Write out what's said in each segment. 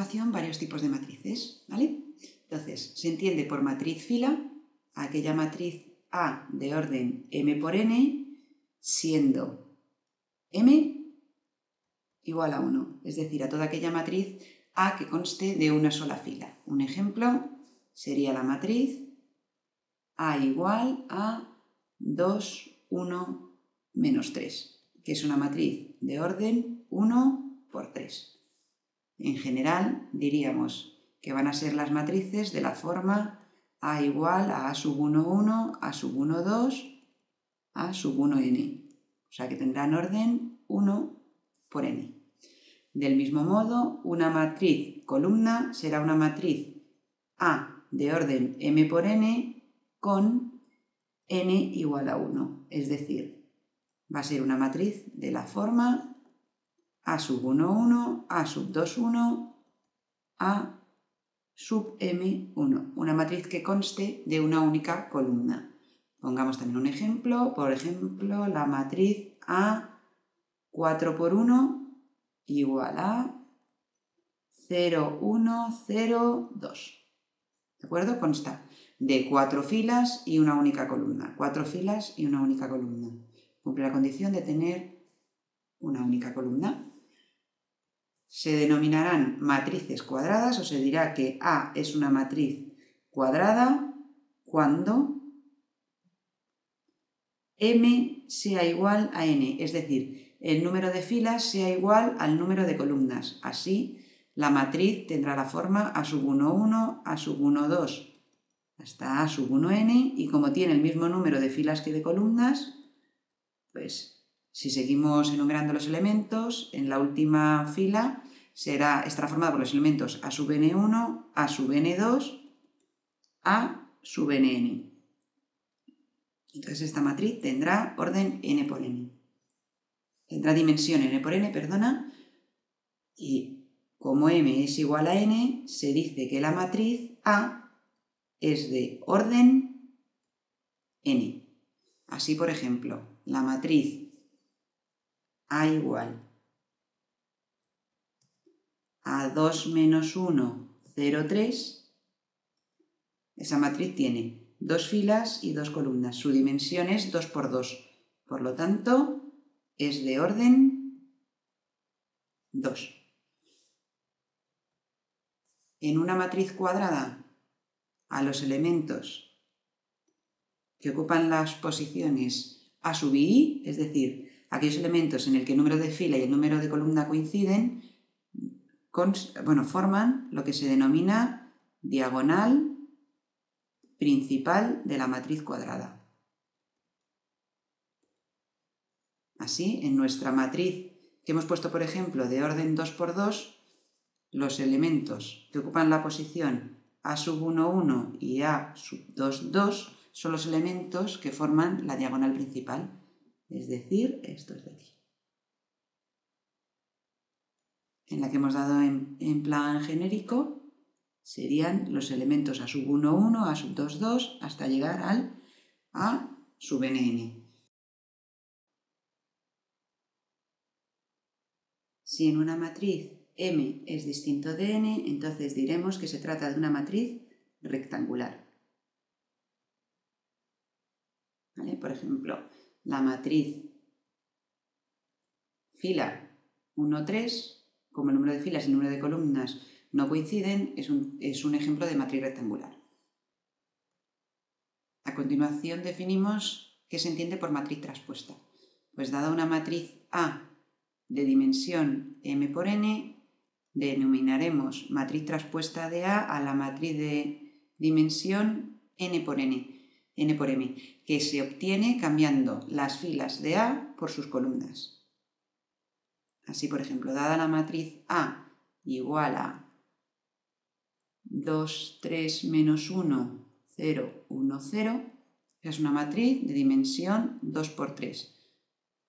continuación varios tipos de matrices, ¿vale? Entonces, se entiende por matriz fila aquella matriz A de orden m por n, siendo m igual a 1, es decir, a toda aquella matriz A que conste de una sola fila. Un ejemplo sería la matriz A igual a 2, 1, menos 3, que es una matriz de orden 1 por 3. En general, diríamos que van a ser las matrices de la forma A igual a sub 1, 1, A sub 1, 2, A sub 1, n. O sea que tendrán orden 1 por n. Del mismo modo, una matriz columna será una matriz A de orden m por n con n igual a 1. Es decir, va a ser una matriz de la forma A sub 1, 1, A sub 2, 1, A sub m 1. Una matriz que conste de una única columna. Pongamos también un ejemplo. Por ejemplo, la matriz A 4 por 1 igual a 0, 1, 0, 2. ¿De acuerdo? Consta de 4 filas y una única columna. 4 filas y una única columna. Cumple la condición de tener una única columna. Se denominarán matrices cuadradas, o se dirá que A es una matriz cuadrada cuando m sea igual a n, es decir, el número de filas sea igual al número de columnas. Así, la matriz tendrá la forma A sub 1, 1, A sub 1, 2, hasta A sub 1n, y como tiene el mismo número de filas que de columnas, pues si seguimos enumerando los elementos, en la última fila estará formada por los elementos A sub n1, A sub n2, A sub nn. Entonces esta matriz tendrá orden n por n. Tendrá dimensión n por n, y como m es igual a n, se dice que la matriz A es de orden n. Así, por ejemplo, la matriz A igual a 2 menos 1, 0, 3, esa matriz tiene 2 filas y 2 columnas. Su dimensión es 2 por 2. Por lo tanto, es de orden 2. En una matriz cuadrada, a los elementos que ocupan las posiciones A sub i, es decir, aquellos elementos en el que el número de fila y el número de columna coinciden, forman lo que se denomina diagonal principal de la matriz cuadrada. Así, en nuestra matriz que hemos puesto, por ejemplo, de orden 2 por 2, los elementos que ocupan la posición A sub 1, 1 y A sub 2, 2 son los elementos que forman la diagonal principal, es decir, estos de aquí. En la que hemos dado en plan genérico serían los elementos A sub 1, 1, A sub 2, 2, hasta llegar al A sub nn. Si en una matriz m es distinto de n, entonces diremos que se trata de una matriz rectangular. ¿Vale? Por ejemplo, la matriz fila 1, 3, como el número de filas y el número de columnas no coinciden, es un ejemplo de matriz rectangular. A continuación definimos qué se entiende por matriz traspuesta. Pues dada una matriz A de dimensión m por n, denominaremos matriz traspuesta de A a la matriz de dimensión n por m, que se obtiene cambiando las filas de A por sus columnas. Así, por ejemplo, dada la matriz A igual a 2, 3, menos 1, 0, 1, 0, es una matriz de dimensión 2 por 3.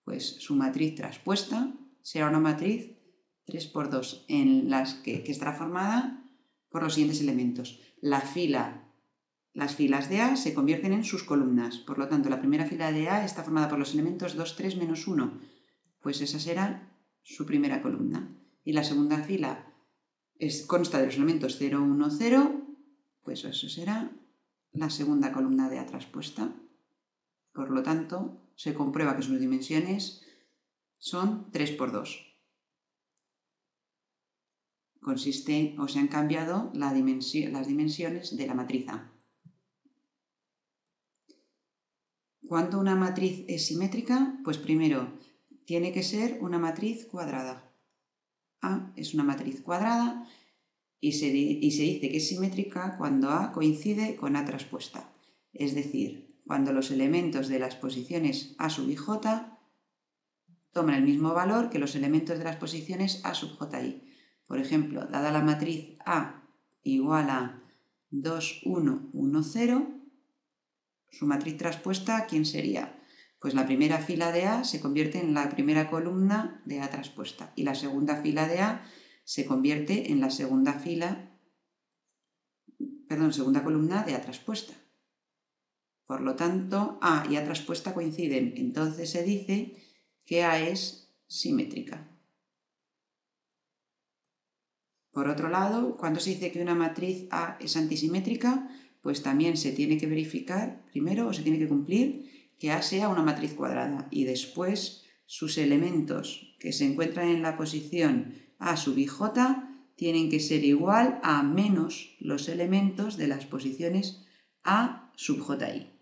Pues su matriz traspuesta será una matriz 3 por 2, en las que estará formada por los siguientes elementos. Las filas de A se convierten en sus columnas. Por lo tanto, la primera fila de A está formada por los elementos 2, 3, menos 1. Pues esa será su primera columna. Y la segunda fila consta de los elementos 0, 1, 0, pues eso será la segunda columna de A traspuesta. Por lo tanto, se comprueba que sus dimensiones son 3 por 2. Consiste, o se han cambiado las dimensiones de la matriz A. ¿Cuándo una matriz es simétrica? Pues primero, tiene que ser una matriz cuadrada. A es una matriz cuadrada y se dice que es simétrica cuando A coincide con A traspuesta. Es decir, cuando los elementos de las posiciones A sub i j toman el mismo valor que los elementos de las posiciones A sub j i. Por ejemplo, dada la matriz A igual a 2, 1, 1, 0, su matriz traspuesta, ¿quién sería? Pues la primera fila de A se convierte en la primera columna de A traspuesta y la segunda fila de A se convierte en la segunda columna de A traspuesta. Por lo tanto, A y A traspuesta coinciden, entonces se dice que A es simétrica. Por otro lado, cuando se dice que una matriz A es antisimétrica, pues también se tiene que verificar primero, o se tiene que cumplir, que A sea una matriz cuadrada y después sus elementos que se encuentran en la posición A sub i j tienen que ser igual a menos los elementos de las posiciones A sub ji.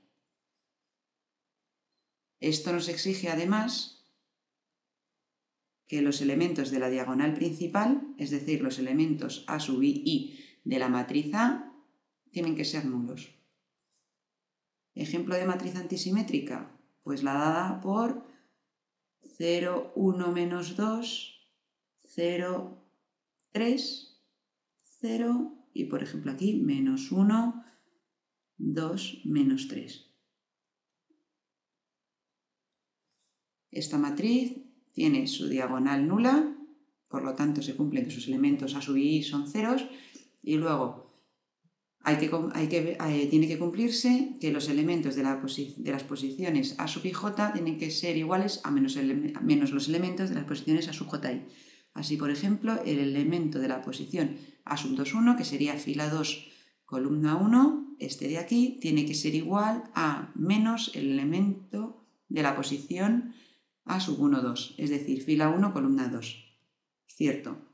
Esto nos exige además que los elementos de la diagonal principal, es decir, los elementos A sub i de la matriz A, tienen que ser nulos. Ejemplo de matriz antisimétrica, pues la dada por 0, 1, menos 2, 0, 3, 0 y por ejemplo aquí menos 1, 2, menos 3. Esta matriz tiene su diagonal nula, por lo tanto se cumplen que sus elementos A sub i son ceros y luego tiene que cumplirse que los elementos de las posiciones A sub i j tienen que ser iguales a menos los elementos de las posiciones A sub ji. Así, por ejemplo, el elemento de la posición A sub 2, 1, que sería fila 2, columna 1, este de aquí, tiene que ser igual a menos el elemento de la posición A sub 1, 2, es decir, fila 1, columna 2. Cierto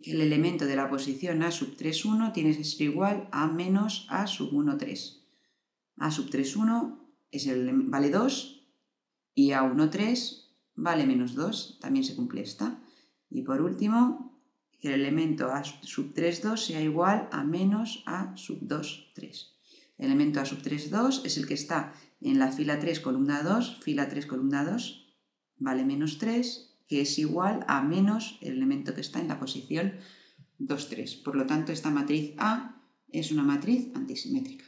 que el elemento de la posición A sub 3, 1 tiene que ser igual a menos A sub 1, 3. A sub 3, 1 vale 2 y A1, 3 vale menos 2, también se cumple esta. Y por último, que el elemento A sub 3, 2 sea igual a menos A sub 2, 3. El elemento A sub 3, 2 es el que está en la fila 3, columna 2, fila 3, columna 2, vale menos 3, que es igual a menos el elemento que está en la posición 2, 3. Por lo tanto, esta matriz A es una matriz antisimétrica.